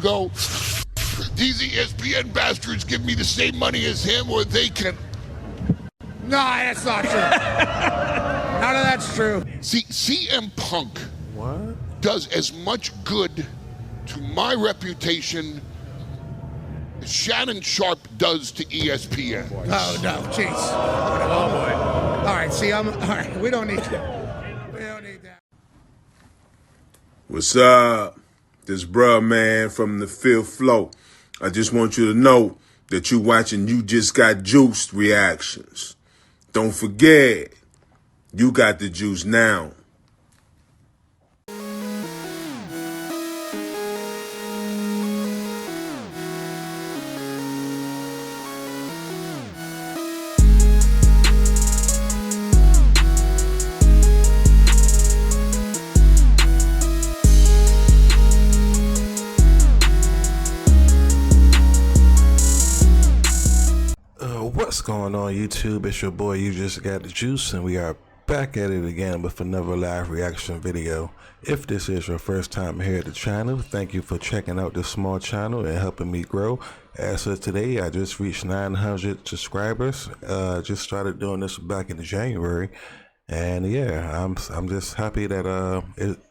go, these ESPN bastards give me the same money as him, or they can. No, that's not true. None of that's true. See, CM Punk does as much good to my reputation as Shannon Sharpe does to ESPN. Oh, no, jeez. Oh, boy. All right, see, all right, we don't need that. We don't need that. What's up? This bruh, man, from the fifth floor. I just want you to know that you watching You Just Got Juiced reactions. Don't forget, you got the juice now. What's going on, YouTube? It's your boy You Just Got the Juice, and we are back at it again with another live reaction video. If this is your first time here at the channel, thank you for checking out this small channel and helping me grow. As of today, I just reached 900 subscribers. Just started doing this back in January, and yeah, I'm just happy that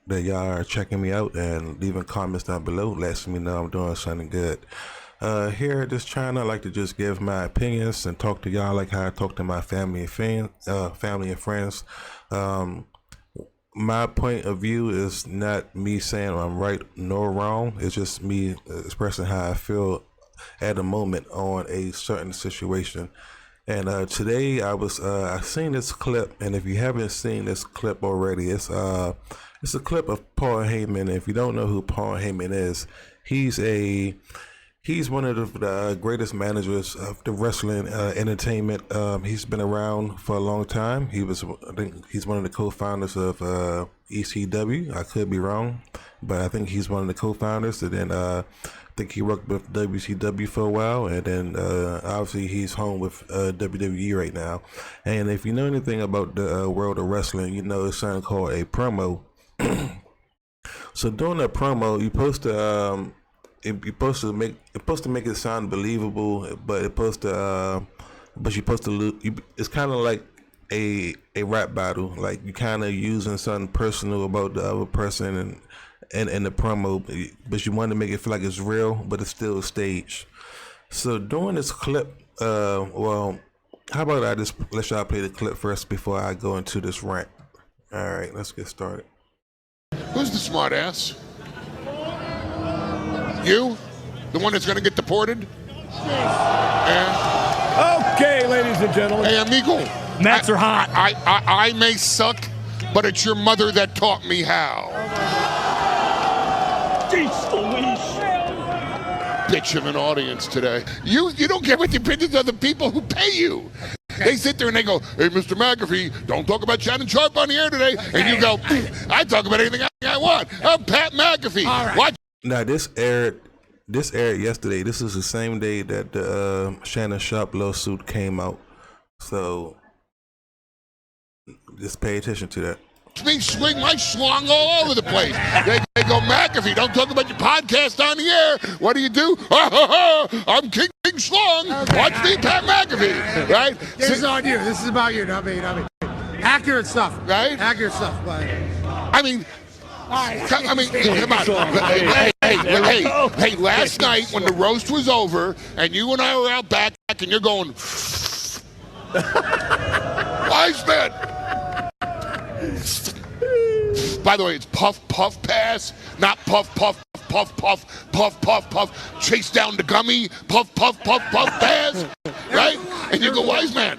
that y'all are checking me out and leaving comments down below, letting me know I'm doing something good. Here at this channel, I like to just give my opinions and talk to y'all like how I talk to my family and friends. My point of view is not me saying I'm right nor wrong. It's just me expressing how I feel at the moment on a certain situation. And today I seen this clip, and if you haven't seen this clip already, it's a clip of Paul Heyman. If you don't know who Paul Heyman is, he's one of the greatest managers of the wrestling entertainment. He's been around for a long time. I think he's one of the co-founders of ECW. I could be wrong, but I think he's one of the co-founders. And then I think he worked with WCW for a while, and then obviously he's home with WWE right now. And if you know anything about the world of wrestling, you know it's something called a promo. So during a promo, you're supposed to it's supposed to make it sound believable, but you're supposed to it's kind of like a rap battle. Like you kind of using something personal about the other person and the promo, but you want to make it feel like it's real, but it's still a stage. So during this clip, well, how about I just let y'all play the clip first before I go into this rant. All right, let's get started. Who's the smart ass? You? The one that's going to get deported? Okay, ladies and gentlemen. Hey, amigo. Mats are hot. I may suck, but it's your mother that taught me how. Bitch of an audience today. You don't care what the opinions of the people who pay you. They sit there and they go, hey, Mr. McAfee, don't talk about Shannon Sharpe on the air today. And you go, I talk about anything I want. I'm Pat McAfee. All right. Watch. Now this aired yesterday. This is the same day that the Shannon Sharpe lawsuit came out. So just pay attention to that. Me swing my schlong all over the place. They go, McAfee, don't talk about your podcast on the air. What do? I'm King Schlong. Okay. Watch me, Pat McAfee. Right? This is on you. This is about you, not me. Accurate stuff. Right? Accurate stuff. But I mean, all right. come on. Hey, last night when the roast was over and you and I were out back and you're going, wise man. By the way, it's puff, puff, pass, not puff, puff, puff, puff, puff, puff, puff, chase down the gummy, puff, puff, puff, puff, pass, right? And you go, wise man.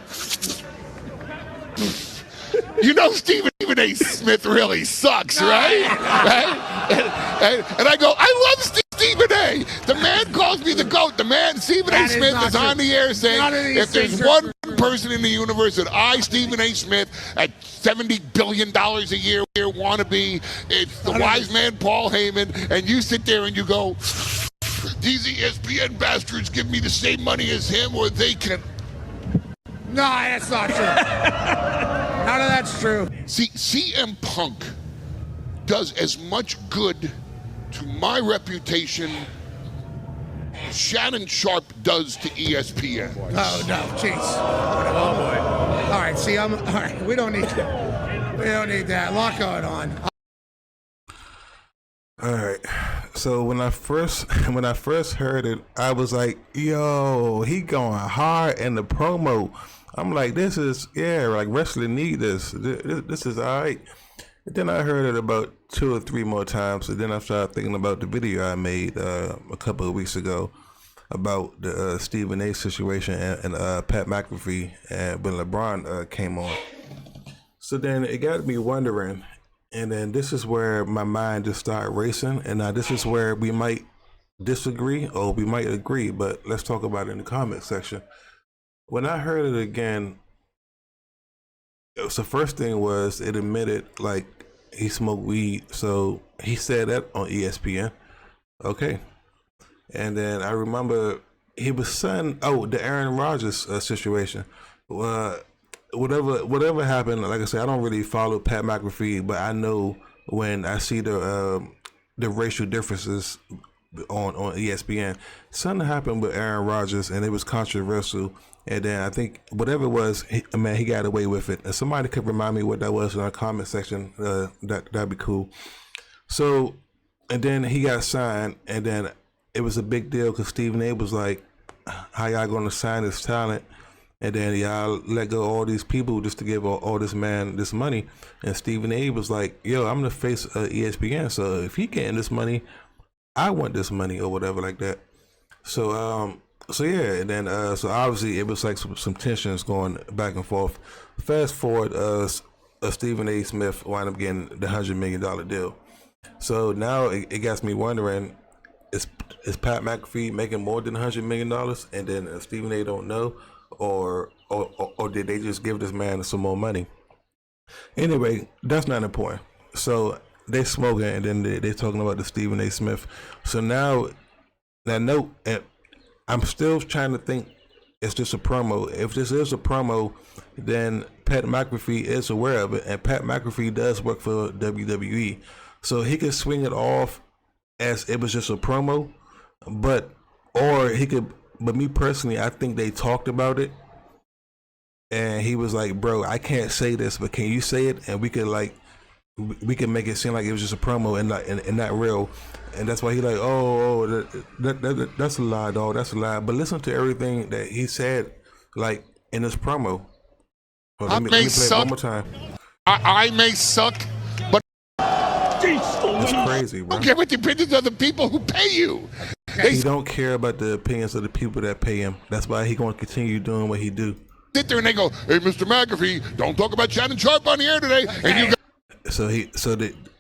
You know Stephen A. Smith really sucks, right? And I go, I love Stephen A. The man calls me the GOAT. The man, Stephen A. Smith, is on the air saying, if there's one person in the universe that I, Stephen A. Smith, at $70 billion a year want to be, it's the wise man Paul Heyman. And you sit there and you go, these ESPN bastards give me the same money as him, or they can. No, that's not true. None of that's true. See, CM Punk does as much good to my reputation Shannon Sharpe does to ESPN. Oh no, jeez. Oh boy. All right, see, all right. We don't need that. A lot going on. All right. So when I first heard it, I was like, "Yo, he going hard in the promo." I'm like, "This is like wrestling need this. This is all right." And then I heard it about 2 or 3 more times, and then I started thinking about the video I made a couple of weeks ago about the Stephen A. situation and Pat McAfee and when LeBron came on. So then it got me wondering. And then this is where my mind just started racing. And now this is where we might disagree or we might agree, but let's talk about it in the comment section. When I heard it again, the first thing was it admitted like he smoked weed. So he said that on ESPN. Okay. And then I remember he was saying, the Aaron Rodgers situation. Whatever happened, like I said, I don't really follow Pat McAfee, but I know when I see the racial differences on ESPN, something happened with Aaron Rodgers, and it was controversial. And then I think whatever it was, he got away with it. And somebody could remind me what that was in our comment section. That'd be cool. So, and then he got signed, and then it was a big deal because Stephen A. was like, "How y'all gonna sign this talent? And then y'all let go of all these people just to give all this man this money." And Stephen A. was like, "Yo, I'm the face of ESPN, so if he getting this money, I want this money," or whatever like that. So yeah, and then so obviously it was like some tensions going back and forth. Fast forward, Stephen A. Smith wound up getting the $100 million deal. So now it gets me wondering, is Pat McAfee making more than $100 million, and then Stephen A. don't know? Or did they just give this man some more money? Anyway, that's not important. So they smoking, and then they're talking about the Stephen A. Smith. So now note, I'm still trying to think, is this a promo? If this is a promo, then Pat McAfee is aware of it, and Pat McAfee does work for WWE. So he could swing it off as it was just a promo, but me personally, I think they talked about it, and he was like, "Bro, I can't say this, but can you say it?" And we could make it seem like it was just a promo and not real. And that's why he like, that's a lie, dog. That's a lie. But listen to everything that he said, like in this promo. Let me play it one more time. I may suck, but it's crazy, bro. I don't care what the opinions of the people who pay you. He don't care about the opinions of the people that pay him. That's why he gonna continue doing what he do. Sit there and they go, "Hey, Mr. McAfee, don't talk about Shannon Sharpe on the air today." And you go,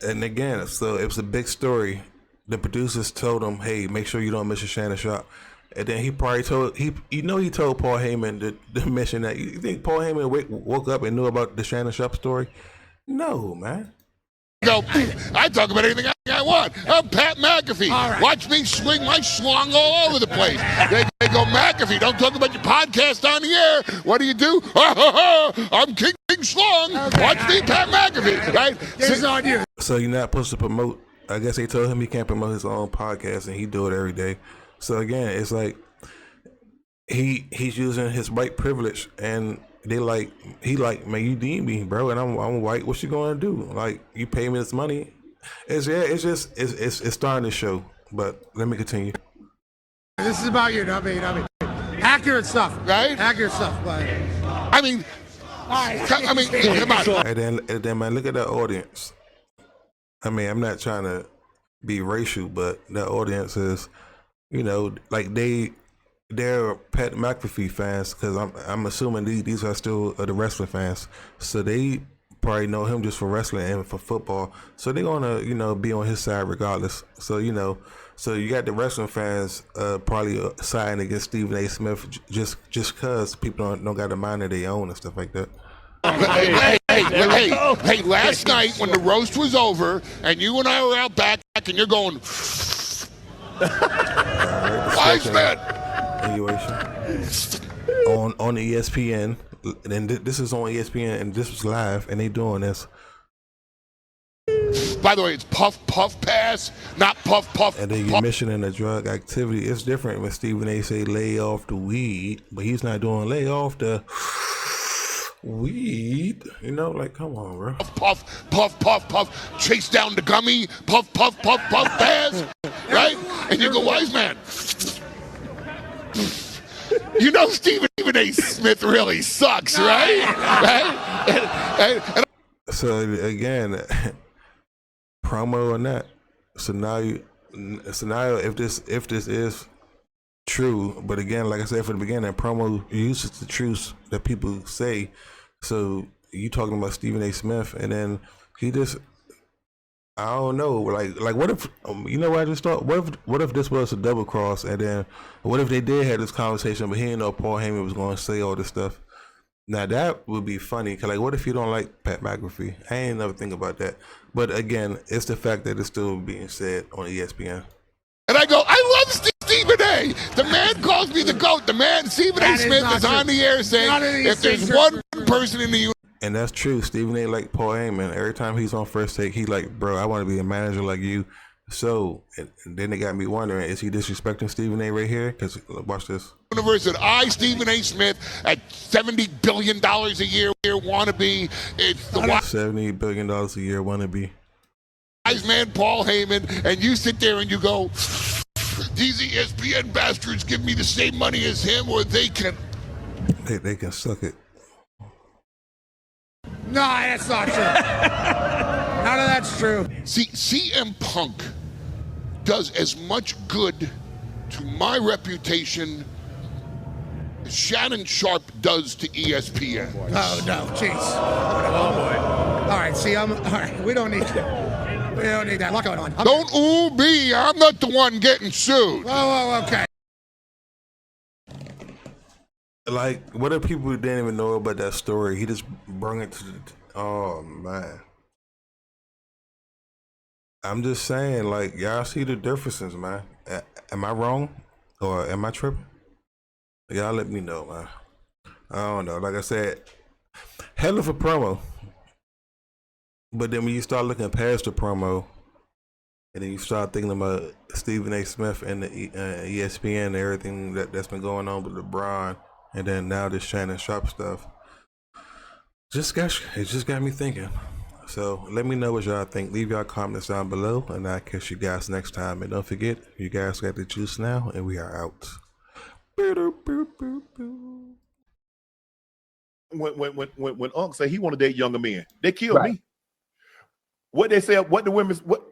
and again, so it was a big story. The producers told him, "Hey, make sure you don't mention Shannon Sharpe." And then he probably told he told Paul Heyman to mention that. You think Paul Heyman woke up and knew about the Shannon Sharpe story? No, man. Go, I talk about anything I want. I'm Pat McAfee. Right. Watch me swing my schlong all over the place. They go, "McAfee, don't talk about your podcast on the air." What do? I'm King Schlong. Okay. Watch me, Pat McAfee. Right? This is on you. So you're not supposed to promote. I guess they told him he can't promote his own podcast, and he do it every day. So again, it's like he's using his white privilege, and he like, "Man, you need me, bro, and I'm white. What you gonna do? Like, you pay me this money." It's starting to show. But let me continue. This is about you, not me. Accurate stuff, right? Accurate stuff, but I mean, come on. And then man, look at that audience. I mean, I'm not trying to be racial, but that audience is, like they're Pat McAfee fans, because I'm assuming these are still the wrestling fans. So they probably know him just for wrestling and for football. So they're gonna be on his side regardless. So so you got the wrestling fans probably siding against Stephen A. Smith just because people don't got a mind of their own and stuff like that. Hey, last night when the roast was over and you and I were out back and you're going, why is that? On ESPN, and this is on ESPN, and this was live, and they doing this. By the way, it's puff, puff, pass, not puff, puff, And then you're puff. mentioning the drug activity. It's different when Stephen A. say lay off the weed, but he's not doing lay off the weed. You know, like, come on, bro. Puff, puff, puff, puff, chase down the gummy, puff, puff, puff, puff, pass, right? And you go, wise man. You know Stephen A. Smith really sucks, right? Right? And So again, promo or not. So now if this is true, but again, like I said from the beginning, promo uses the truth that people say. So you talking about Stephen A. Smith, and then he just, I don't know, like what if, you know what I just thought? What if this was a double cross, and then what if they did have this conversation, but he didn't know Paul Heyman was going to say all this stuff? Now that would be funny, cause like, what if you don't like Pat McAfee? I ain't never think about that. But again, it's the fact that it's still being said on ESPN. And I go, I love Stephen A. The man calls me the GOAT. The man, Stephen A. Smith, is on the air saying, if there's one person in the universe. And that's true. Stephen A. like Paul Heyman. Every time he's on First Take, he like, bro, I want to be a manager like you. So, and then they got me wondering, is he disrespecting Stephen A. right here? Because watch this. Universe that I, Stephen A. Smith, at $70 billion a year wannabe. It's the $70 billion a year wannabe. wise man, Paul Heyman, and you sit there and you go, these ESPN bastards give me the same money as him, or they can. They can suck it. No, that's not true. None of that's true. See, CM Punk does as much good to my reputation as Shannon Sharpe does to ESPN. Oh no, jeez. Oh boy. All right, see, all right. We don't need that. What's going on? Don't ooh me. I'm not the one getting sued. Oh, okay. Like, what if people didn't even know about that story? He just brought it to the... Oh, man. I'm just saying, like, y'all see the differences, man. Am I wrong? Or am I tripping? Y'all let me know, man. I don't know. Like I said, hell of a promo. But then when you start looking past the promo, and then you start thinking about Stephen A. Smith and the ESPN and everything that's been going on with LeBron, and then now this Shannon Sharpe stuff, it just got me thinking. So let me know what y'all think. Leave y'all comments down below, and I'll catch you guys next time. And don't forget, you guys got the juice now, and we are out. When Unc said he want to date younger men, they killed me. What they say? What the women? What